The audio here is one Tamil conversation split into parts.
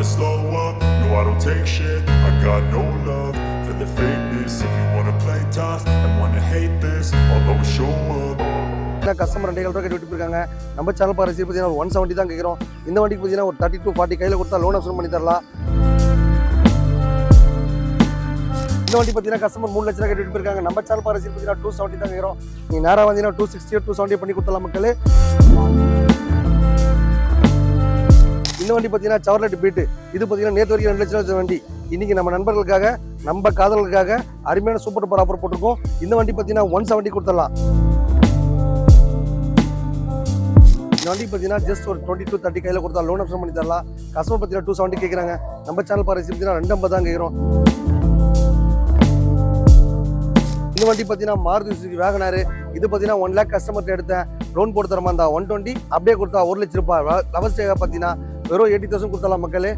never slow up, no I don't take shit. I got no love for the fakeness. If you wanna play tough and wanna hate this, I'll always show up. Customer 2 ரூபாய் கேட்டு இருக்காங்க. நம்ம சேனல் பாருங்க பார்த்தீங்கன்னா 170 தான் கேட்குறோம். இந்த வண்டிக்கு பார்த்தீங்கன்னா ஒரு 30 to 40 கையில் கொடுத்தா லோன் ஆப்ஷன் பண்ணி தரலாம். இந்த வண்டி பார்த்தீங்கன்னா கஸ்டமர் 3 லட்சம் கேட்டு இருக்காங்க. நம்ம சேனல் பாருங்க பார்த்தீங்கன்னா 270 தான் கேட்குறோம். நீ நேராக வந்தீங்கன்னா 260 270 பண்ணி கொடுத்தலாம் மக்களே. இந்த வண்டி பார்த்தீங்கன்னா சவர்லெட் பீட்டு. இது பார்த்தீங்கன்னா நேற்று வரைக்கும் 2 லட்சம் வண்டி. இன்னைக்கு நம்ம நண்பர்களுக்காக நம்ம காதலுக்காக அருமையான சூப்பர் டூப்பர் ஆஃபர் போட்டிருக்கோம். இந்த வண்டி பார்த்தீங்கன்னா 170 கொடுத்துடலாம். இந்த வண்டி பார்த்தீங்கன்னா ஜஸ்ட் ஒரு 20 to 30 கையில் கொடுத்தா லோன் ஆப்ஷன் பண்ணி தரலாம். கஸ்டமர் பார்த்தீங்கன்னா 270 கேட்குறாங்க. நம்ம சேனல் பாருங்க பார்த்தீங்கன்னா 250 தான் கேட்குறோம். இந்த வண்டி பார்த்தீங்கன்னா மாருதி சுசுகி வேகனாரு. இது பார்த்தீங்கன்னா 1 lakh கஸ்டமர்கிட்ட எடுத்தேன். லோன் போட்டு தரமா இருந்தா 120 அப்படியே கொடுத்தா 1 லட்சம் ரூபாய். லவர்ஸ் டேக்காக பார்த்தீங்கன்னா வெறும் 80,000 கொடுத்தலாம் மக்களே.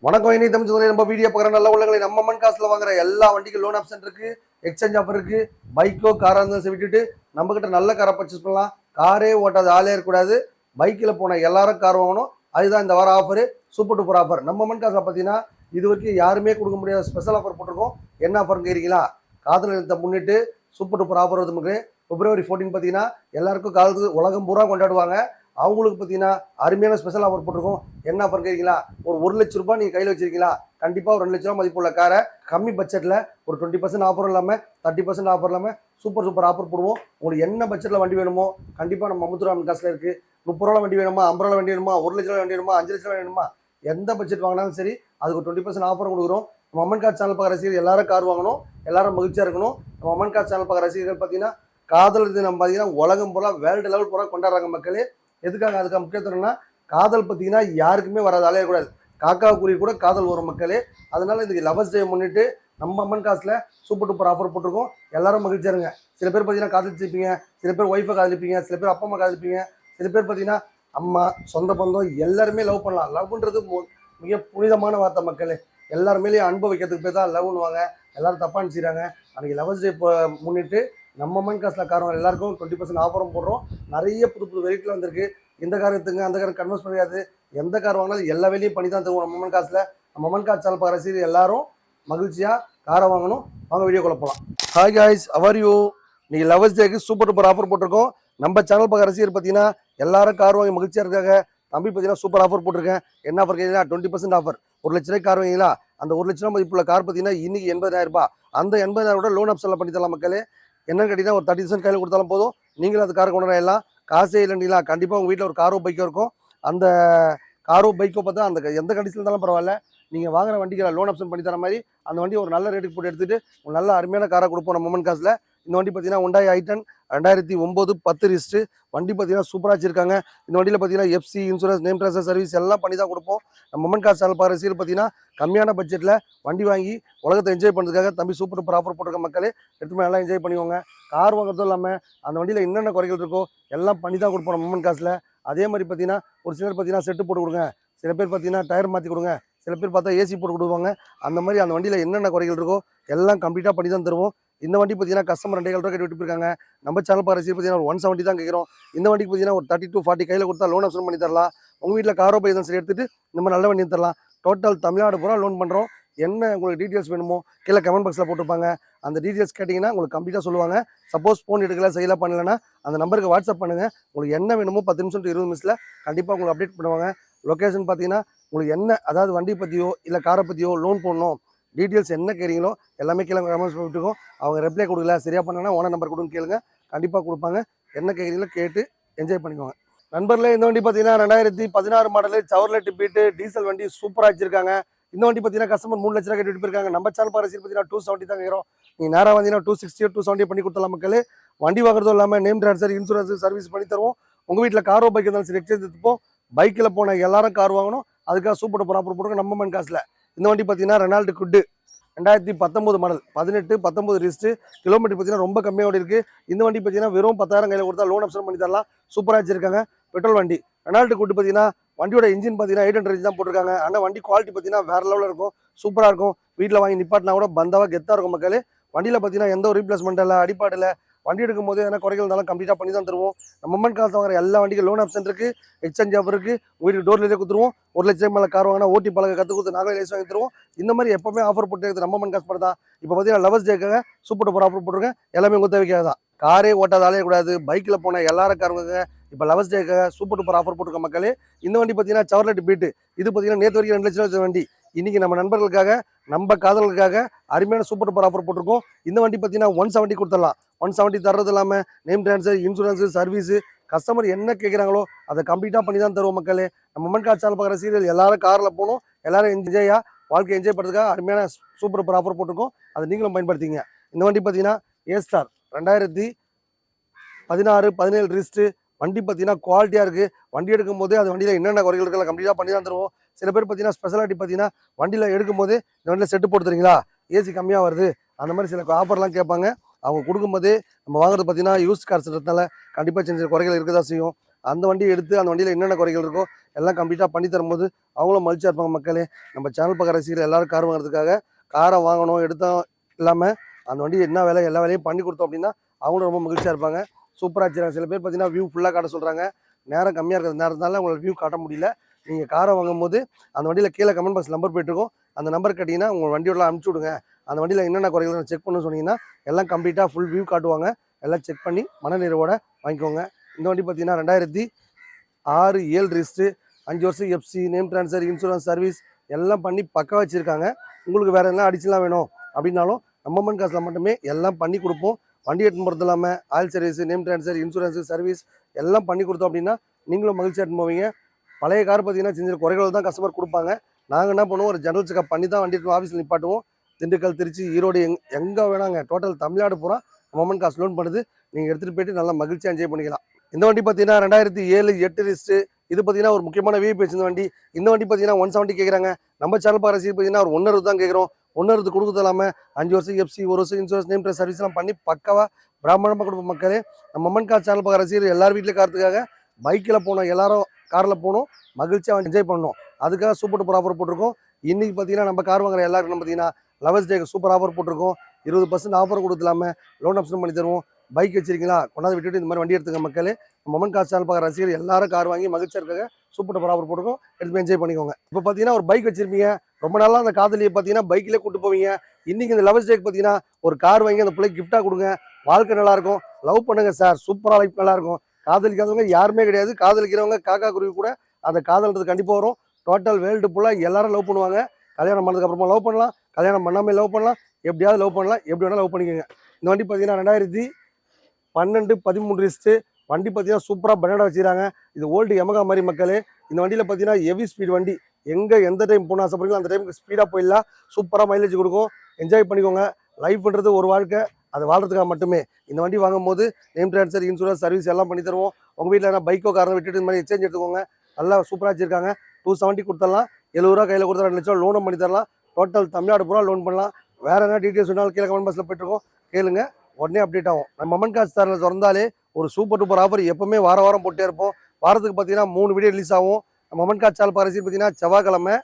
வணக்கம். இனி தமிழ் நம்ம வீடியோ பார்க்குற நல்ல உள்ளங்களை நம்ம மண் காசுல வாங்குற எல்லா வண்டிக்கும் லோன் ஆப்ஷன் இருக்கு, எக்ஸ்சேஞ்ச் ஆஃபர் இருக்கு. பைக்கோ காரா இருந்தாலும் விட்டுட்டு நம்ம கிட்ட நல்ல காரை பர்ச்சேஸ் பண்ணலாம். காரே ஓட்டாது ஆளே இருக்கக்கூடாது. பைக்கில் போன எல்லாரும் கார் வாங்கணும். அதுதான் இந்த வார ஆஃபர், சூப்பர் டூப்பர் ஆஃபர். நம்ம மண் காசுல பார்த்தீங்கன்னா இது வரைக்கும் யாருமே கொடுக்க முடியாத ஸ்பெஷல் ஆஃபர் போட்டிருக்கோம். என்ன ஆஃபர் கேட்குறீங்களா? காதல் தினத்தை முன்னிட்டு சூப்பர் டூப்பர் ஆஃபர் வந்து நமக்கு February 14 பார்த்தீங்கன்னா எல்லாருக்கும் காதலுக்கு உலகம் பூரா கொண்டாடுவாங்க. அவங்களுக்கு பார்த்தீங்கன்னா அருமையான ஸ்பெஷல் ஆஃபர் போட்டிருக்கோம். என்ன ஆஃபர் கேட்குறீங்களா? ஒரு 1 லட்சம் ரூபாய் நீங்கள் கையில் வச்சிருக்கீங்களா? கண்டிப்பாக ஒரு 2 லட்ச ரூபா மதிப்புள்ள காரை கம்மி பட்ஜெட்டில் ஒரு 20% ஆஃபர் இல்லாமல் 30% ஆஃபர் இல்லாமல் சூப்பர் ஆஃபர் போடுவோம். உங்களுக்கு என்ன பட்ஜெட்டில் வண்டி வேணுமோ கண்டிப்பாக நம்ம மமுத்துராமன் காசில் இருக்குது. 30 ரூபா வண்டி வேணுமா, 50 ரூபா வண்டி வேணுமா, 1 லட்ச ரூபா வண்டி வேணுமா, 5 லட்ச ரூபா வேணுமா, எந்த பட்ஜெட் வாங்கினாலும் சரி அதுக்கு 20% ஆஃபர் கொடுக்குறோம். நம்ம அம்மன் கார் சேனல் பார்க்குற ரசிகர்கள் எல்லாரும் கார் வாங்கணும், எல்லாரும் மகிழ்ச்சியாக இருக்கணும். நம்ம அம்மன் கார் சேனல் பார்க்குற ரசிகர்கள் பார்த்தீங்கன்னா காதல் தினம் பார்த்தீங்கன்னா உலகம் பூரா வேர்ல்டு லெவல் பூரா கொண்டாடுறாங்க மக்களே. எதுக்காக? அதுக்கு முக்கியத்துவம்னா காதல் பார்த்தீங்கன்னா யாருக்குமே வராது, அலையக்கூடாது. காக்காவுக்குரிய கூட காதல் வரும் மக்களே. அதனால இதுக்கு லவர்ஸ் டே முன்னிட்டு நம்ம அம்மன் காசில் சூப்பர் டூப்பர் ஆஃபர் போட்டிருக்கோம். எல்லாரும் மகிழ்ச்சியா இருங்க. சில பேர் பார்த்தீங்கன்னா காதலிச்சிருப்பீங்க, சில பேர் ஒய்ஃபை காதலிப்பீங்க, சில பேர் அப்பா அம்மா காதலிப்பீங்க, சில பேர் பார்த்தீங்கன்னா அம்மா சொந்த பந்தம் எல்லாருமே லவ் பண்ணலாம். லவ்ன்றது மிக புனிதமான வார்த்தை மக்களே. எல்லாருமேலேயும் அன்பு வைக்கிறதுக்கு பேர் தான் லவ்னுவாங்க. எல்லாரும் தப்பா நினச்சிக்கிறாங்க. அன்றைக்கி லவர்ஸ் டே முன்னிட்டு நம்ம அம்மன் காசில் காரம் எல்லாருக்கும் 20% ஆஃபரும் போடுறோம். நிறைய புது வெரைட்டியில் வந்திருக்கு. இந்த கார் எடுத்துங்க, அந்த கார் கன்வெர்ஸ் பண்ணியாது. எந்த கார் வாங்கினாலும் எல்லா வேலையும் பண்ணி தான் தருவோம் நம்ம அம்மன் காசில். நம்ம அம்மன் கார் சேனல் பார்க்குற ரசிகர்கள் எல்லாரும் மகிழ்ச்சியாக காரை வாங்கணும். வாங்க வீடியோ குழப்பலாம். Hi guys, how are you. நீங்கள் லவர்ஸ் டேக்கு சூப்பர் டூப்பர் ஆஃபர் போட்டிருக்கோம். நம்ம சேனல் பார்க்குற ரசிகர் பார்த்தீங்கன்னா எல்லாரும் கார் வாங்கி மகிழ்ச்சியாக இருக்காங்க. தம்பி பார்த்தீங்கன்னா சூப்பர் ஆஃபர் போட்டிருக்கேன். என்ன ஆஃபர் கேட்டீங்கன்னா 20% ஆஃபர். 1 லட்ச ரூபாய் கார் வாங்கிங்களா? அந்த 1 லட்ச ரூபாய் மதிப்புள்ள கார் பார்த்தீங்கன்னா இன்னைக்கு 80,000 ரூபாய். அந்த 80,000 லோன் ஆப்ஷனில் பண்ணி தரலாம் மக்களே. என்னன்னு கேட்டீங்கன்னா ஒரு 30% கையில் கொடுத்தாலும் போதும். நீங்களும் அந்த காரை கொண்டு வரலாம். காசே இல்லைங்களா? கண்டிப்பாக உங்கள் வீட்டில் ஒரு காரோ பைக்கோ இருக்கும். அந்த காரோ பைக்கோ பார்த்தா அந்த எந்த கண்டிஷன் இருந்தாலும் பரவாயில்ல, நீங்கள் வாங்குற வண்டிக்கு லோன் ஆப்ஷன் பண்ணி தர மாதிரி அந்த வண்டி ஒரு நல்ல ரேட்டுக்கு போட்டு எடுத்துகிட்டு ஒரு நல்ல அருமையான காரை கொடுப்போம் நம்ம அம்மன் காசில். இந்த வண்டி பார்த்தீங்கன்னா Hyundai i10 2009 10 ரிஜிஸ்ட்ரு வண்டி பார்த்தீங்கன்னா சூப்பராக வச்சிருக்காங்க. இந்த வண்டியில் பார்த்தீங்கன்னா FC insurance, name transfer service எல்லாம் பண்ணி தான் கொடுப்போம். நம்ம அம்மன் கார் சேனல் பார்க்குற ரசிகர்கள் பார்த்தீங்கன்னா கம்மியான பட்ஜெட்டில் வண்டி வாங்கி உலகத்தை என்ஜாய் பண்ணுறதுக்காக தம்பி சூப்பர் டூப்பர் ஆஃபர் போட்டிருக்க மக்களே. எடுத்துமே நல்லா என்ஜாய் பண்ணிக்கோங்க. கார் வாங்குறதும் இல்லாமல் அந்த வண்டியில் என்னென்ன குறைகள் இருக்கோ எல்லாம் பண்ணி தான் கொடுப்போம் நம்ம அம்மன் காசில். அதே மாதிரி பார்த்தீங்கன்னா ஒரு சிலர் பார்த்தீங்கன்னா செட்டு போட்டு கொடுங்க, சில பேர் பார்த்தீங்கன்னா டயர் மாற்றி கொடுங்க, சில பேர் பார்த்தா ஏசி போட்டு கொடுப்பாங்க. அந்த மாதிரி அந்த வண்டியில் என்னென்ன குறைகள் இருக்கோ எல்லாம் கம்ப்ளீட்டாக பண்ணி தான் தருவோம். இந்த வண்டி பார்த்தீங்கன்னா கஸ்டமர் 2 ரூபாய் கேட்டு விட்டுருக்காங்க. நம்ம சேனல் பார்க்குற பார்த்தீங்கன்னா ஒரு 170 தான் கேட்குறோம். இந்த வண்டிக்கு பார்த்தீங்கன்னா ஒரு 30 to 40 கையில் கொடுத்தா லோன் ஆப்ஷன் பண்ணி தரலாம். உங்கள் வீட்டில் காரோ பை தான் சரி எடுத்துகிட்டு இந்த மாதிரி நல்ல வண்டி தரலாம். டோட்டல் தமிழ்நாடு பூரா லோன் பண்ணுறோம். என்ன உங்களுக்கு டீட்டெயில்ஸ் வேணுமோ கீழே கமெண்ட் பாக்ஸில் போட்டுருப்பாங்க. அந்த டீட்டெயில்ஸ் கேட்டிங்கன்னா உங்களுக்கு கம்ப்ளீட்டாக சொல்லுவாங்க. சப்போஸ் ஃபோன் எடுக்கல செய்யலாம் பண்ணலைன்னா அந்த நம்பருக்கு வாட்ஸ்அப் பண்ணுங்கள். உங்களுக்கு என்ன வேணுமோ 10 நிமிஷம் to 20 நிமிஷத்தில் கண்டிப்பாக உங்களுக்கு அப்டேட் பண்ணுவாங்க. லொக்கேஷன் பார்த்தீங்கன்னா உங்களுக்கு என்ன, அதாவது வண்டி பற்றியோ இல்லை காரை பற்றியோ லோன் போடணும் டீட்டெயில்ஸ் என்ன கேட்குறீங்களோ எல்லாமே கீழே கமெண்ட்ஸ் பண்ணிட்டுருக்கோம். அவங்க ரிப்ளை கொடுக்கல, சரியாக பண்ணாங்கன்னா ஓனர் நம்பர் கொடுன்னு கேளுங்க, கண்டிப்பாக கொடுப்பாங்க. என்ன கேட்குறீங்களோ கேட்டு என்ஜாய் பண்ணிக்கோங்க நண்பர்களே. இந்த வண்டி பார்த்தீங்கன்னா 2016 மாடலு சவர்லெட் பீட்டு டீசல் வண்டி சூப்பராக வச்சிருக்காங்க. இந்த வண்டி பார்த்தீங்கன்னா கஸ்டமர் 3 லட்ச ரூபாய் கேட்டு போயிருக்காங்க. நம்ம சேனல் பார்க்குற பார்த்தீங்கன்னா 270 தான் கேட்குறோம். நீங்கள் நேராக வந்தீங்கன்னா 260 270 பண்ணி கொடுத்தலாம் மக்களே. வண்டி வாங்குறதும் இல்லாமல் நேம் ட்ரான்ஸ்ஃபர் இன்சூரன்ஸ் சர்வீஸ் பண்ணி தருவோம். உங்கள் வீட்டில் காரோ பைக் இருந்தாலும் சரி எக்ஸ்சேஞ்ச் எடுத்துப்போம். பைக்கில் போன எல்லாரும் கார் வாங்கணும். அதுக்காக சூப்பர் டூப்பர் ஆஃபர் போட்டுருக்கோம் நம்ம அம்மன் காசில். இந்த வண்டி பார்த்தீங்கன்னா ரெனால்டு குட்டு 2019 மாடல் 18-19 ரிஸ்ட் கிலோமீட்டர் பார்த்தீங்கன்னா ரொம்ப கம்மியாக ஓடி இருக்கு. இந்த வண்டி பார்த்தீங்கன்னா வெறும் 10,000 கையில் கொடுத்தா லோன் ஆப்ஷன் பண்ணி தரலாம். சூப்பராக வச்சிருக்காங்க. பெட்ரோல் வண்டி ரெனால்ட் கூட்டு பார்த்தீங்கன்னா வண்டியோட இன்ஜின் பார்த்தீங்கன்னா 800 தான் போட்டிருக்காங்க. ஆனால் வண்டி குவாலிட்டி பார்த்தீங்கன்னா வேற லெவலில் இருக்கும். சூப்பராக இருக்கும். வீட்டில் வாங்கி நிப்பாட்டினா கூட பந்தாவா கெத்தாக இருக்கும் மக்களே. வண்டியில் பார்த்தீங்கன்னா எந்த ஒரு ரீப்ளேஸ்மெண்ட் இல்லை, அடிப்பாடு இல்லை. வண்டி எடுக்கும் போது எதனா குறைகள் இருந்தாலும் கம்ப்ளீட்டாக பண்ணி தான் தருவோம். நம்ம மம்மன் காசு வாங்குற எல்லா வண்டிக்கும் லோன் ஆப்ஷன் இருக்கு, எக்ஸ்சேஞ்ச் ஆஃபர் இருக்கு. வீட்டுக்கு டோர்லேயே கொடுத்துருவோம். 1 லட்சம் மேலே கார் வாங்கினா ஓட்டி பழக கற்றுக் கொடுத்து நாங்களே லைஸ் வாங்கி தருவோம். இந்த மாதிரி எப்பவுமே ஆஃபர் போட்டு இருக்குது நம்ம மம்மன் காசு படம் தான். இப்போ பார்த்தீங்கன்னா லவர்ஸ் டேக்காக சூப்பர் டூப்பர் ஆஃபர் போட்டிருக்கேன். எல்லாமே உங்கள் தேவைக்காக தான். காரே ஓட்டாதாலே கூடாது, பைக்கில் போன எல்லாருக்காரங்க இப்போ லவர்ஸ் டேக்காக சூப்பர் டூப்பர் ஆஃபர் போட்டிருக்க மக்களே. இந்த வண்டி பார்த்தீங்கன்னா செவர்லெட் பீட்டு. இது பார்த்தீங்கன்னா நேற்று வரைக்கும் 2 லட்சம் வண்டி. இன்னைக்கு நம்ம நண்பர்களுக்காக நம்ம காதலுக்காக அருமையான சூப்பர் டூப்பர் ஆஃபர் போட்டிருக்கோம். இந்த வண்டி பார்த்தீங்கன்னா 170 கொடுத்துடலாம். 170 தர்றது இல்லாமல் name transfer, insurance, service, customer என்ன கேட்குறாங்களோ அதை கம்ப்ளீட்டாக பண்ணி தான் தருவோம் மக்களே. நம்ம மம்மன் கார் சேனல் பார்க்குற சீரியல் எல்லாரும் காரில் போகணும், எல்லாரும் என்ஜாயாக வாழ்க்கை என்ஜாய் பண்ணுறதுக்காக அருமையான சூப்பர் டூப்பர் ஆஃபர் போட்டிருக்கோம். அதை நீங்களும் பயன்படுத்திங்க. இந்த வண்டி பார்த்தீங்கன்னா ஏஸ்டார் 2016-17 ரிஸ்ட்டு. வண்டி பார்த்தீங்கன்னா குவாலிட்டியாக இருக்குது. வண்டி எடுக்கும் போது அது வண்டியில் என்னென்ன குறைகள் இருக்கலாம் கம்ப்ளீட்டாக பண்ணி தான் தருவோம். சில பேர் பார்த்தீங்கன்னா ஸ்பெஷாலிட்டி பார்த்தீங்கன்னா வண்டியில் எடுக்கும் போது இந்த வண்டியில் செட்டு போட்டு தரீங்களா, ஏசி கம்மியாக வருது, அந்த மாதிரி சில ஆஃபர்லாம் கேட்பாங்க. அவங்க கொடுக்கும்போதே நம்ம வாங்குறது பார்த்தீங்கன்னா யூஸ் கார்ஸ்ன்றதுனால கண்டிப்பாக சின்ன சின்ன குறைகள் இருக்க தான் செய்யும். அந்த வண்டியை எடுத்து அந்த வண்டியில் என்னென்ன குறைகள் இருக்கோ எல்லாம் கம்ப்ளீட்டாக பண்ணி தரும்போது அவங்களும் மகிழ்ச்சியாக இருப்பாங்க மக்களே. நம்ம சேனல் பார்க்குற ரசிகர்கள் எல்லாரும் கார் வாங்குறதுக்காக காரை வாங்கணும் எடுத்தோம் இல்லாமல் அந்த வண்டி என்ன வேலை எல்லா வேலையும் பண்ணி கொடுத்தோம் அப்படின்னா அவங்களும் ரொம்ப மகிழ்ச்சியாக இருப்பாங்க. சூப்பராக வச்சுருக்காங்க. சில பேர் பார்த்தீங்கன்னா வியூ ஃபுல்லாக காட்ட சொல்கிறாங்க. நேரம் கம்மியாக இருக்கிற நேரத்தினால உங்களுக்கு வியூ காட்ட முடியல. நீங்கள் காரை வாங்கும்போது அந்த வண்டியில் கீழே கமெண்ட் பாக்ஸ் நம்பர் போயிட்டுருக்கோம். அந்த நம்பர் கேட்டிங்கன்னா உங்கள் வண்டியோட அனுப்பிச்சி விடுங்க. அந்த வண்டியில் என்னென்ன குறைகள் செக் பண்ணணும்னு சொன்னீங்கன்னா எல்லாம் கம்ப்ளீட்டாக ஃபுல் வியூ காட்டுவாங்க. எல்லாம் செக் பண்ணி மனநிறைவோட வாங்கிக்கோங்க. இந்த வண்டி பார்த்தீங்கன்னா 2006-7 ரிஸ்ட்டு, 5 வருஷம் FC, name transfer, insurance, service எல்லாம் பண்ணி பக்கா வச்சுருக்காங்க. உங்களுக்கு வேறு எல்லாம் அடிச்சுலாம் வேணும் அப்படின்னாலும் நம்ம மம்மன் காசில் மட்டுமே எல்லாம் பண்ணி கொடுப்போம். வண்டி எடுத்து போகிறது இல்லாமல் oil service, name transfer, insurance, service எல்லாம் பண்ணி கொடுத்தோம் அப்படின்னா நீங்களும் மகிழ்ச்சியாக எடுத்து போவீங்க. பழைய கார் பார்த்தீங்கன்னா சின்ன குறைகள் தான் கஸ்டமர் கொடுப்பாங்க. நாங்கள் என்ன பண்ணுவோம், ஒரு ஜெனரல் செக்அப் பண்ணி தான் வண்டி எடுத்து ஆஃபீஸில் நிப்பாட்டுவோம். திண்டுக்கல், திருச்சி, ஈரோடு எங்கே வேணாங்க டோட்டல் தமிழ்நாடு பூரா மம்மன் காசு லோன் பண்ணுது. நீங்கள் எடுத்துகிட்டு போயிட்டு நல்லா மகிழ்ச்சியாக என்ஜாய் பண்ணிக்கலாம். இந்த வண்டி பார்த்தீங்கன்னா 2007-8 ரிஸ்ட்டு. இது பார்த்தீங்கன்னா ஒரு முக்கியமான விஐபி இந்த வண்டி. இந்த வண்டி பார்த்தீங்கன்னா 170 கேட்குறாங்க. நம்ம சேனல் பார்க்குற சீட் பார்த்தீங்கன்னா ஒரு 160 தான் கேட்குறோம். 160 கொடுக்குறது இல்லாமல் 5 வருஷம் எஃப்சி, 1 வருஷம் இன்சூரன்ஸ், நேம் ட்ரான்ஸ்ஃபர் சர்வீஸ்லாம் பண்ணி பக்காவாக பிராமணமாக கொடுப்போம் மக்களே. நம்ம மம்மன் கார் சேனல் பார்க்குற சீரியல் எல்லார் வீட்டில் காரத்துக்காக பைக்கில் போனோம், எல்லாரும் காரில் போகணும், மகிழ்ச்சியாக என்ஜாய் பண்ணணும். அதுக்காக சூப்பர் டூப்பர் ஆஃபர் போட்டிருக்கோம். இன்றைக்கி பார்த்தீங்கன்னா நம்ம கார் வாங்குற எல்லாருக்கும் பார்த்தீங்கன்னா லவர்ஸ் டேக்கு சூப்பர் ஆஃபர் போட்டிருக்கோம். 20% ஆஃபர் கொடுத்துலாமல் லோன் ஆப்ஷன் பண்ணி தருவோம். பைக் வச்சிருக்கீங்களா, கொண்டாந்து விட்டுட்டு இந்த மாதிரி வண்டி எடுத்துங்க மக்களே. மம்மன் கார் சேனல் பார்க்குற ரசிகர் எல்லாரும் கார் வாங்கி மகிழ்ச்சியாக இருக்காங்க. சூப்பர் டூப்பர் ஆஃபர் போட்டிருக்கோம். எடுத்து என்ஜாய் பண்ணிக்கோங்க. இப்போ பார்த்தீங்கன்னா ஒரு பைக் வச்சிருப்பீங்க, ரொம்ப நாளாக அந்த காதலியை பார்த்தீங்கன்னா பைக்கிலே கூப்பிட்டு போவீங்க. இன்றைக்கி இந்த லவர்ஸ் டேக்கு பார்த்தீங்கன்னா ஒரு கார் வாங்கி அந்த பிள்ளைக்கு கிஃப்டாக கொடுங்க. வாழ்க்கை நல்லாயிருக்கும். லவ் பண்ணுங்க சார், சூப்பராக லைஃப் நல்லாயிருக்கும். காதலிக்காதவங்க யாருமே கிடையாது. காதலிக்கிறவங்க காக்கா குருவி கூட அந்த காதல்ன்றது கண்டிப்பாக வரும். டோட்டல் வேர்ல்டு ஃபுல்லாக எல்லாரும் லவ் பண்ணுவாங்க. கல்யாணம் பண்ணதுக்கு அப்புறமா லவ் பண்ணலாம், கல்யாணம் பண்ணாமல் லவ் பண்ணலாம், எப்படியாவது லவ் பண்ணலாம், எப்படி வேணாலும் லவ் பண்ணிக்கோங்க. இந்த வண்டி பார்த்தீங்கன்னா 2012-13 ரிஸ்ட்டு. வண்டி பார்த்தீங்கன்னா சூப்பராக பன்னடா வச்சுக்கிறாங்க. இது ஓல்டு யமகா மாதிரி மக்களே. இந்த வண்டியில் பார்த்தீங்கன்னா ஹெவி ஸ்பீட் வண்டி. எங்கே எந்த டைம் போனால் ஆசைப்படுறீங்களோ அந்த டைமுக்கு ஸ்பீடாக போயிடலாம். சூப்பராக மைலேஜ் கொடுக்கும். என்ஜாய் பண்ணிக்கோங்க. லைஃப்ன்றது ஒரு வாழ்க்கை, அதை வாழ்றதுக்காக மட்டுமே. இந்த வண்டி வாங்கும்போது நேம் ட்ரான்ஸ்ஃபர், இன்சூரன்ஸ், சர்வீஸ் எல்லாம் பண்ணி தருவோம். உங்கள் வீட்டில் என்ன பைக்கோ காரை விட்டுட்டு இந்த மாதிரி எக்ஸ்சேஞ்ச் எடுத்துக்கோங்க. நல்லா சூப்பராக வச்சுருக்காங்க. 270 கொடுத்துடலாம். 70 ரூபா கையில் கொடுத்தா 2 லட்சம் லோனும் பண்ணி தரலாம். டோட்டல் தமிழ்நாடு பூரா லோன் பண்ணலாம். வேறு என்ன டீட்டெயில்ஸ் வேணாலும் கீழே கமெண்ட் பாக்ஸில் போயிட்டுருக்கோம், கேளுங்க, உடனே அப்டேட் ஆகும். நம்ம மம்மன் காசு சேனல் திறந்தாலே ஒரு சூப்பர் டூப்பர் ஆஃபர் எப்பவுமே வாரம் போட்டே இருப்போம். வாரத்துக்கு பார்த்தீங்கன்னா 3 வீடியோ ரிலீஸ் ஆகும். நம்ம மம்மன் காசு சேனல் பார்க்குற பார்த்தீங்கன்னா செவ்வாய்க்கிழமை,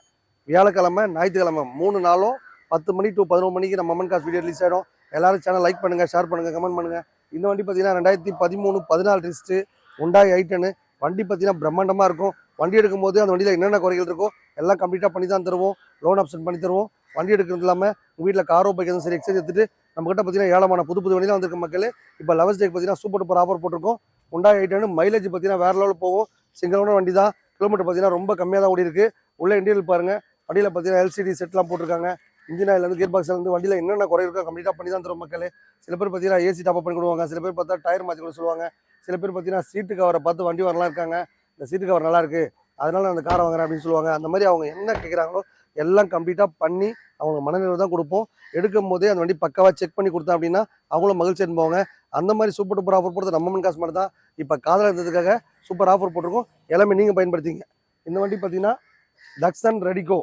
வியாழக்கிழமை, ஞாயிற்றுக்கிழமை 3 நாளும் 10 மணி to 11 மணிக்கு நம்ம மம்மன் காசு வீடியோ ரிலீஸ் ஆகிடும். எல்லாரும் சேனல் லைக் பண்ணுங்கள், ஷேர் பண்ணுங்கள், கமெண்ட் பண்ணுங்கள். இந்த வண்டி பார்த்தீங்கன்னா 2013-14 ரிஸ்ட்டு, Hyundai i10. வண்டி பார்த்தீங்கன்னா பிரம்மாண்டமாக இருக்கும். வண்டி எடுக்கும் போது அந்த வண்டியில் என்னென்ன குறைகள் இருக்கோ எல்லாம் கம்ப்ளீட்டாக பண்ணி தான் தருவோம். லோன் ஆப்ஷன் பண்ணி தருவோம். வண்டி எடுக்கிறது இல்லாமல் உங்கள் வீட்டில் காரோ பைக் எதுவும் சரி எக்ஸ்சேஞ்ச் எடுத்துட்டு நம்மகிட்ட பார்த்தீங்கன்னா ஏழமான புது வண்டியில் வந்திருக்க மக்களே. இப்போ லவர்ஸ் டேக்கு பார்த்தீங்கன்னா சூப்பர் டூப்பர் ஆஃபர் போட்டிருக்கோம். Hyundai i10 மைலேஜ் பார்த்தீங்கன்னா வேறு லெவலில் போகும். சிங்கிள் ஓனர் வண்டி தான். கிலோமீட்டர் பார்த்தீங்கன்னா ரொம்ப கம்மியாக தான் ஓடி இருக்குது. உள்ள இன்டீரியல் பாருங்கள். வண்டியில் பார்த்தீங்கன்னா LCD செட்லாம் போட்டிருக்காங்க. இன்ஜின் ஆயிலேருந்து கியர் பாக்ஸ்லேருந்து வண்டியில் என்னென்ன குறை இருக்கோ கம்ப்ளீட்டாக பண்ணி தான் தரும் மக்களே. சில பேர் பார்த்தீங்கன்னா ஏசி டாப் பண்ணி கொடுவாங்க. சில பேர் பார்த்தா டயர் மாற்றி கூட சொல்லுவாங்க. சில பேர் பார்த்தீங்கன்னா சீட்டு கவரை பார்த்து வண்டி வரலாம் இருக்காங்க, இந்த சீட்டு கவர் நல்லா இருக்குது அதனால நான் அந்த காரை வாங்குறேன் அப்படின்னு சொல்லுவாங்க. அந்த மாதிரி அவங்க என்ன கேட்குறாங்களோ எல்லாம் கம்ப்ளீட்டாக பண்ணி அவங்க மனநிறைவு தான் கொடுப்போம். எடுக்கும் போதே அந்த வண்டி பக்காவாக செக் பண்ணி கொடுத்தேன் அப்படின்னா அவங்களும் மகிழ்ச்சி அனுப்புவாங்க. அந்த மாதிரி சூப்பர் டூப்பர் ஆஃபர் போடுறது நம்ம மம்மன் காசு மட்டும் தான். இப்போ காதல் இருந்ததுக்காக சூப்பர் ஆஃபர் போட்டிருக்கோம். எல்லாமே நீங்கள் பயன்படுத்திங்க. இந்த வண்டி பார்த்தீங்கன்னா Datsun Radico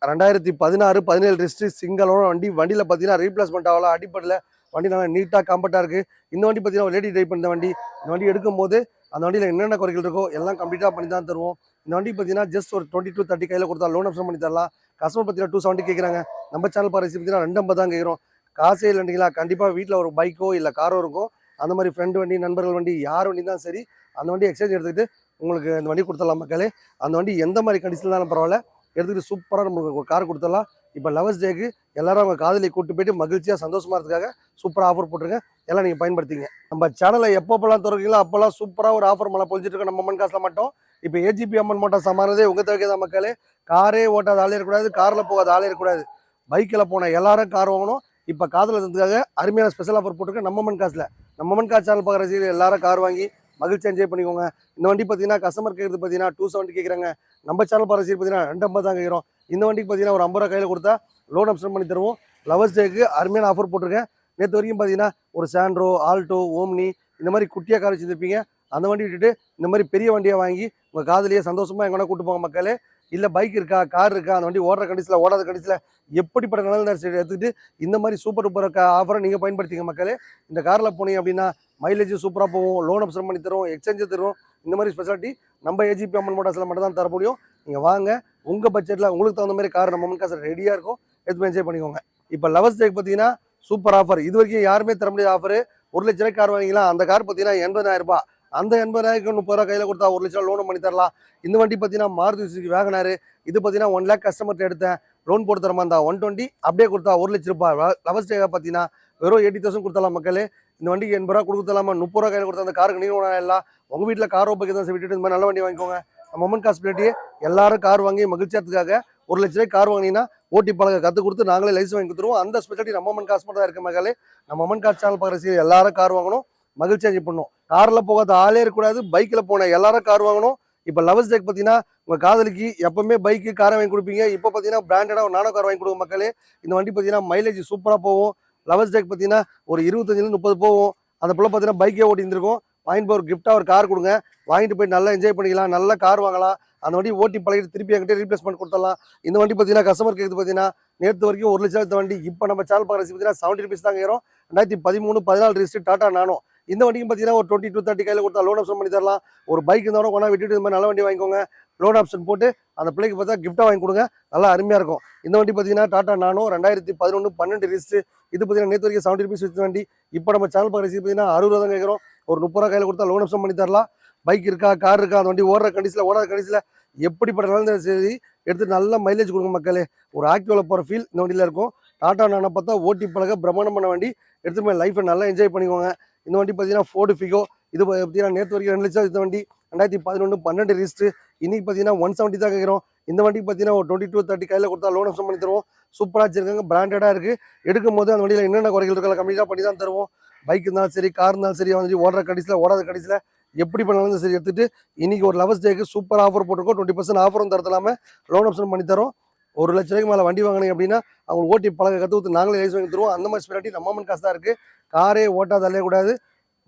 2016 17 ரெஜிஸ்ட்ரி சிங்கிளோட வண்டியில் பார்த்தீங்கன்னா ரீப்ளேஸ்மெண்ட் ஆகலாம், அடிப்படையில் வண்டி நல்லா நீட்டாக கம்ஃபர்ட்டாக இருக்குது. இந்த வண்டி பார்த்தீங்கன்னா லேடி ட்ரைவ் பண்ண வண்டி. இந்த வண்டி எடுக்கும்போது அந்த வண்டியில் என்னென்ன குறைகள் இருக்கோ எல்லாம் கம்ப்ளீட்டாக பண்ணி தான் தருவோம். இந்த வண்டி பார்த்தீங்கன்னா ஜஸ்ட் ஒரு 20 to 30 கையில் கொடுத்தா லோன் ஆப்ஷன் பண்ணி தரலாம். கஸ்டமர் பார்த்தீங்கன்னா 270 கேட்குறாங்க. நம்ம சேனல் பாருங்க பார்த்தீங்கன்னா 250 தான் கேட்குறோம். காசே இல்லைங்களா, கண்டிப்பாக வீட்டில் ஒரு பைக்கோ இல்லை காரோ இருக்கும். அந்த மாதிரி ஃப்ரெண்டு வண்டி, நண்பர்கள் வண்டி, யார் வண்டி தான் சரி, அந்த வண்டி எக்ஸ்சேஞ்ச் எடுத்துக்கிட்டு உங்களுக்கு அந்த வண்டி கொடுத்துடலாம் மக்களே. அந்த வண்டி எந்த மாதிரி கண்டிஷன் இருந்தாலும் பரவாயில்ல, எடுத்துக்கிட்டு சூப்பராக நம்மளுக்கு ஒரு கார் கொடுத்துடலாம். இப்போ லவர்ஸ் டேக்கு எல்லாரும் அவங்க காதலியை கூட்டு போயிட்டு மகிழ்ச்சியாக சந்தோஷமா இருக்கிறதுக்காக சூப்பராக ஆஃபர் போட்டிருக்கேன். எல்லாம் நீங்கள் பயன்படுத்திங்க. நம்ம சேனலை எப்போப்பெல்லாம் திறக்கீங்களோ அப்போல்லாம் சூப்பராக ஒரு ஆஃபர் மழை பொழிச்சிட்டு இருக்கோம் நம்ம அம்மன் காசில் மட்டும். இப்போ ஏஜிபி அம்மன் மட்டும் சமானதே உங்கள் தேவைக்கு தான் மக்களே. காரே ஓட்டாத ஆளே இருக்கக்கூடாது, காரில் போகாத ஆளே இருக்கக்கூடாது. பைக்கில் போன எல்லாரும் கார் வாங்கணும். இப்போ காதல் இருந்ததுக்காக அருமையான ஸ்பெஷல் ஆஃபர் போட்டிருக்கேன் நம்ம அம்மன் காசில். நம்ம அம்மன் காசு சேனல் பார்க்குற சீரியல் எல்லாரும் கார் வாங்கி மகிழ்ச்சி என்ஜாய் பண்ணிக்கோங்க. இந்த வண்டி பார்த்தீங்கன்னா கஸ்டமர் கேட்குறது பார்த்தீங்கன்னா 270 கேட்குறாங்க. நம்ம சேனல் பார்க்குற சீரியல் பார்த்தீங்கன்னா 250 தான் கேட்குறோம். இந்த வண்டிக்கு பார்த்தீங்கன்னா ஒரு 50 ரூபா கையில் கொடுத்தா லோன் ஆப்ஷன் பண்ணி தருவோம். லவர்ஸ் டேக்கு அருமையான ஆஃபர் போட்டிருக்கேன். நேற்று வரைக்கும் பார்த்தீங்கன்னா ஒரு சாண்ட்ரோ, ஆல்டோ, ஓம்னி இந்த மாதிரி குட்டியாக கார் வச்சுருப்பீங்க. அந்த வண்டி விட்டுட்டு இந்த மாதிரி பெரிய வண்டியை வாங்கி உங்கள் காதலியே சந்தோஷமாக எங்கன்னா கூட்டு போங்க மக்களே. இல்லை பைக் இருக்கா, கார் இருக்கா, அந்த வண்டி ஓடுற கண்டிஷனில் ஓடாத கண்டிஷனில் எப்படிப்பட்ட நிலையில் எடுத்துக்கிட்டு இந்த மாதிரி சூப்பர் டூப்பர் ஆஃபரை நீங்கள் பயன்படுத்திங்க மக்களே. இந்த காரில் போனீங்க அப்படின்னா மைலேஜ் சூப்பராக போகும், லோன் ஆப்ஷன் பண்ணி தரும், எக்ஸ்சேஞ்சு தரும். இந்த மாதிரி ஸ்பெஷாலிட்டி நம்ம ஏஜிபி அம்மன் மோட்டார்ஸில் மட்டும் தான் தர முடியும். நீங்கள் வாங்க, உங்கள் பட்ஜெட்டில் உங்களுக்கு தகுந்த மாதிரி கார் நம்ம அம்மன் காசு ரெடியாக இருக்கும், எடுத்து என்ஜாய் பண்ணிக்கோங்க. இப்போ லவர்ஸ் டேக்கு பார்த்தீங்கன்னா சூப்பர் ஆஃபர். இது வரைக்கும் யாருமே தர முடியாத ஆஃபர். 1 லட்ச ரூபாய் கார் வாங்கிங்களா, அந்த கார் பார்த்தீங்கன்னா 80,000 ரூபாய். அந்த 80,000 30 ரூபா கையில் கொடுத்தா 1 லட்ச ரூபா லோனும் பண்ணி தரலாம். இந்த வண்டி பார்த்தீங்கன்னா மாருதி சுசுகி வேகனாரு. இது பார்த்தீங்கன்னா 1 லேக் கஸ்டமர்கிட்ட எடுத்தேன், லோன் போட்டு தரமா இருந்தா 120 அப்படியே கொடுத்தா 1 லட்ச ரூபாய். லவர்ஸ் டேக்காக பார்த்தீங்கன்னா வெறும் 80,000 கொடுத்தலாம் மக்களே. இந்த வண்டிக்கு 80 ரூபா கொடுத்தலாமா, 30 ரூபா கையில் கொடுத்தா அந்த காருக்கு நீங்க எல்லாம் உங்கள் வீட்டில் கார் ஓப்பைக்கு தான் விட்டுட்டு இந்த மாதிரி நல்ல வண்டி வாங்கிக்கோங்க. நம்ம அம்மன் காஸ்பிலிட்டியே எல்லாரும் கார் வாங்கி மகிழ்ச்சியாகிறதுக்காக 1 லட்ச ரூபாய் கார் வாங்கினீங்கன்னா ஓட்டி பழக கற்றுக் கொடுத்து நாங்களே லைசன்ஸ் வாங்கி கொடுத்துருவோம். அந்த ஸ்பெஷாலிட்டி நம்ம அம்மன் காசு மட்டும் தான் இருக்க மக்களே. நம்ம அம்மன் காசு சேனல் பார்க்குற எல்லாரும் கார் வாங்கணும், மகிழ்ச்சியாக என்ஜாய் பண்ணணும். காரில் போகாத ஆளே இருக்கக்கூடாது, பைக்கில் போன எல்லாரும் கார் வாங்கணும். இப்போ லவர்ஸ் டேக்கு பார்த்தீங்கன்னா உங்கள் காதலிக்கு எப்பவுமே பைக்கு காரை வாங்கி கொடுப்பீங்க. இப்போ பார்த்தீங்கன்னா பிராண்டடாக ஒரு நானோ கார் வாங்கி கொடுங்க மக்களே. இந்த வண்டி பார்த்தீங்கன்னா மைலேஜ் சூப்பராக போகும். லவர்ஸ் டேக்கு பார்த்தீங்கன்னா ஒரு 25 30 போகும். அந்த பிள்ளை பார்த்தீங்கன்னா பைக்கே ஓட்டி இருந்திருக்கும். வாங்கிட்டு போய் ஒரு கிஃப்டாக ஒரு கார் கொடுங்க, வாங்கிட்டு போய் நல்லா என்ஜாய் பண்ணிக்கலாம், நல்ல கார் வாங்கலாம். அந்த வண்டி ஓட்டி பழகிட்டு திருப்பி என்கிட்ட ரீப்ளேஸ்மெண்ட் கொடுத்துடலாம். இந்த வண்டி பார்த்தீங்கன்னா கஸ்டமர் கேட்குது பார்த்தீங்கன்னா நேற்று வரைக்கும் 1 லட்சம் வண்டி. இப்போ நம்ம சேனல் பார்க்குற பார்த்தீங்கன்னா 70 rupees தான் கேட்குறோம். 2013 14 ரெஜிஸ்ட்ரி டாடா நானோ. இந்த வண்டிக்கு பார்த்தீங்கன்னா ஒரு 20 to 30 கையில் கொடுத்தா லோன் ஆப்ஷன் பண்ணி தரலாம். ஒரு பைக் இருந்தாலும் கொண்டா விட்டுட்டு இந்த மாதிரி நல்ல வண்டி வாங்கிக்கோங்க. லோன் ஆப்ஷன் போட்டு அந்த பிள்ளைக்கு பார்த்தா கிஃப்டாக வாங்கி கொடுங்க, நல்லா அருமையாக இருக்கும். இந்த வண்டி பார்த்தீங்கன்னா டாடா நானோ 2011 12 ரெஜிஸ்ட்ரி. இது பார்த்தீங்கன்னா நேற்று வரைக்கும் 70 rupees வச்ச வண்டி. இப்போ நம்ம சேனல் பார்க்குற பார்த்தீங்கன்னா 60 ரூபா தான் கேட்குறோம். ஒரு 30 ரூபா கையில் கொடுத்தா லோன் ஆப்ஷன் பண்ணி தரலாம். பைக் இருக்கா, கார் இருக்கா, அந்த வண்டி ஓடுற கண்டிஷனில் ஓடாத கண்டிஷனில் எப்படிப்பட்ட நிலையில் சரி எடுத்து நல்ல மைலேஜ் கொடுங்க மக்களே. ஒரு ஆக்டிவில் போகிற ஃபீல் இந்த வண்டியில் இருக்கும். டாடா நானோ பார்த்தா ஓட்டி பழக பிரம்மாண்டமான வண்டி. எடுத்து போய் லைஃப்பை நல்லா என்ஜாய் பண்ணிக்கோங்க. இந்த வண்டி பார்த்தீங்கன்னா ஃபோர்டு ஃபிகோ. இது பார்த்தீங்கன்னா நேற்று வரைக்கும் 2 லட்சம் இந்த வண்டி. 2011 12 ரெஜிஸ்ட்ரு. இன்னைக்கு பார்த்தீங்கன்னா 170 தான் கேட்குறோம். இந்த வண்டிக்கு பார்த்தீங்கன்னா ஒரு 20 to 30 கையில் கொடுத்தா லோன் ஆப்ஷன் பண்ணி தருவோம். சூப்பராக வச்சிருக்காங்க, பிராண்டடாக இருக்குது. எடுக்கும் போது அந்த வண்டியில் என்னென்ன குறைகள் இருக்கலாம் கம்ப்ளீட்டாக பண்ணி தான் தருவோம். பைக் இருந்தாலும் சரி, கார் இருந்தாலும் சரி, வந்து ஓடுற கண்டிஷனில் ஓடாத கண்டிஷனில் எப்படி பண்ணாலும் சரி எடுத்துகிட்டு இன்றைக்கி ஒரு லவர்ஸ் டேக்கு சூப்பர் ஆஃபர் போட்டிருக்கோம். 20% ஆஃபரும் தரலாமல் லோன் ஆப்ஷன் பண்ணி தரோம். 1 லட்ச ரூபாய்க்கு மேலே வண்டி வாங்கினீங்க அப்படின்னா அவங்க ஓட்டி பழக கற்றுக்கு நாங்களே லைசன்ஸ் வாங்கி தருவோம். அந்த மாதிரி ஸ்பெஷாலிட்டி நம்ம அம்மன் காசு தான் இருக்குது. காரே ஓட்டாத அலையக்கூடாது,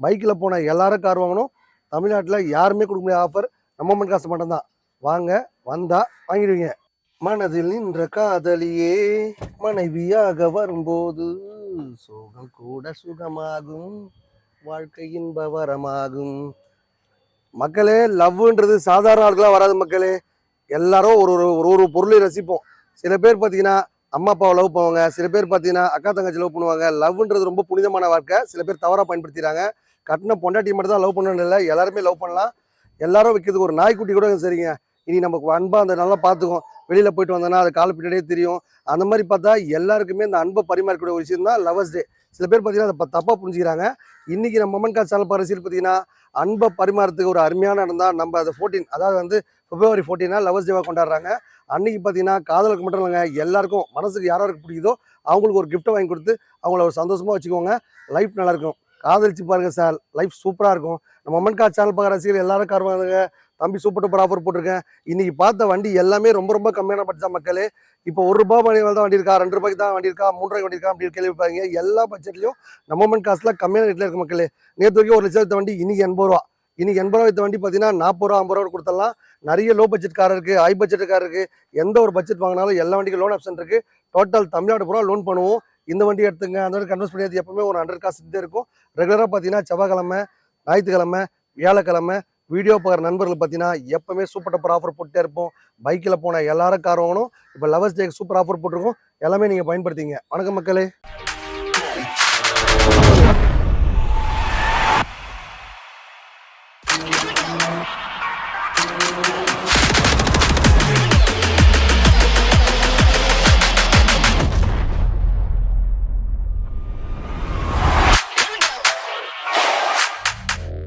பைக்கில் போனால் எல்லாரும் கார் வாங்கணும். தமிழ்நாட்டில் யாருமே கொடுக்க முடியாத ஆஃபர் நம்ம அம்மன் காசு மட்டும்தான். வாங்க, வந்தால் வாங்கிடுவீங்க. மனதில் நின்ற காதலியே மனைவியாக வரும்போது சோகம் கூட சுகமாகும், வாழ்க்கை இன்ப வரமாகும். மக்களே, லவ்ன்றது சாதாரண ஆட்களாக வராது மக்களே. எல்லாரும் ஒரு ஒரு பொருளை ரசிப்போம். சில பேர் பார்த்தீங்கன்னா அம்மா அப்பாவை லவ் பண்ணுவாங்க, சில பேர் பார்த்தீங்கன்னா அக்கா தங்கச்சி லவ் பண்ணுவாங்க. லவ்ன்றது ரொம்ப புனிதமான வாழ்க்கை. சில பேர் தவறாக பயன்படுத்திடுறாங்க. கட்டின பொண்டாட்டி மட்டும் தான் லவ் பண்ணணும் இல்லை, எல்லாருமே லவ் பண்ணலாம். எல்லாரும் வைக்கிறதுக்கு ஒரு நாய்க்குட்டி கூட சரிங்க. இனி நமக்கு அன்பாக அந்த நல்லா பார்த்துக்கும். வெளியில் போயிட்டு வந்தோன்னா அது கால் பின்னாடியே தெரியும். அந்த மாதிரி பார்த்தா எல்லாருக்குமே இந்த அன்பை பரிமாறக்கூடிய ஒரு விஷயம் தான் லவர்ஸ் டே. சில பேர் பார்த்தீங்கன்னா அதை தப்பாக புரிஞ்சுக்கிறாங்க. இன்றைக்கி நம்ம அம்மன் காசு சேனல் பார்க்குற பார்த்தீங்கன்னா அன்பை பரிமாறத்துக்கு ஒரு அருமையான இடம் தான். நம்ம அதை 14 அதாவது வந்து February 14 லவர்ஸ் டேவாக கொண்டாடுறாங்க. அன்றைக்கி பார்த்தீங்கன்னா காதலுக்கு மட்டும் இல்லைங்க, எல்லாருக்கும் மனசுக்கு யாராருக்கு பிடிக்குதோ அவங்களுக்கு ஒரு கிஃப்ட்டை வாங்கி கொடுத்து அவங்கள ஒரு சந்தோஷமாக வச்சுக்கோங்க. லைஃப் நல்லாயிருக்கும். காதலிச்சு பாருங்கள் சார், லைஃப் சூப்பராக இருக்கும். நம்ம அம்மன் காசு சேனல் பார்க்குற ரசிகர்கள் எல்லாரும் கார் வாங்குங்க. தம்பி சூப்பர் டூப்பர் ஆஃபர் போட்டிருக்கேன். இன்றைக்கி பார்த்த வண்டி எல்லாமே ரொம்ப ரொம்ப கம்மியான பட்ஜெட் மக்களே. இப்போ 1 ரூபா மணி தான் வண்டி இருக்கா, 2 ரூபாய்க்கு தான் வண்டி இருக்கா, 3 ரூபாய்க்கு வண்டி இருக்கா அப்படி கேள்விப்பாங்க. எல்லா பட்ஜெட்லையும் நம்ம அம்மன் காசுல கம்மியான ரேட்டில் இருக்க மக்களே. நேற்று வரைக்கும் 1 லட்சம் வண்டி இன்னைக்கு 80 ரூபா. இன்னைக்கு 80 ரூபா வித்த வண்டி பார்த்தீங்கன்னா 40 ரூபா 50 ரூபா கொடுத்துடலாம். நிறைய லோ பட்ஜெட் கார் இருக்கு, ஹை பட்ஜெட் கார் இருக்கு. எந்த ஒரு பட்ஜெட் வாங்கினாலும் எல்லா வண்டிக்கும் லோன் ஆப்ஷன் இருக்கு. டோட்டல் தமிழ்நாடு பூரா லோன் பண்ணுவோம். இந்த வண்டி எடுத்துங்க அந்த வண்டி கன்வெர்ட் பண்ணி எப்பவுமே ஒரு 100 காசு இருந்தே இருக்கும். ரெகுலராக பார்த்தீங்கன்னா செவ்வாய்க்கிழமை, ஞாயிற்றுக்கிழமை, வியாழக்கிழமை வீடியோ பார்க்குற நண்பர்கள் பார்த்தீங்கன்னா எப்பவுமே சூப்பர் டப்பர் ஆஃபர் போட்டே இருப்போம். பைக்கில் போன எல்லாரும் கார் வாங்கணும். இப்போ லவர்ஸ் டேக்கு சூப்பர் ஆஃபர் போட்டிருக்கோம். எல்லாமே நீங்கள் பயன்படுத்திங்க. வணக்கம் மக்களே.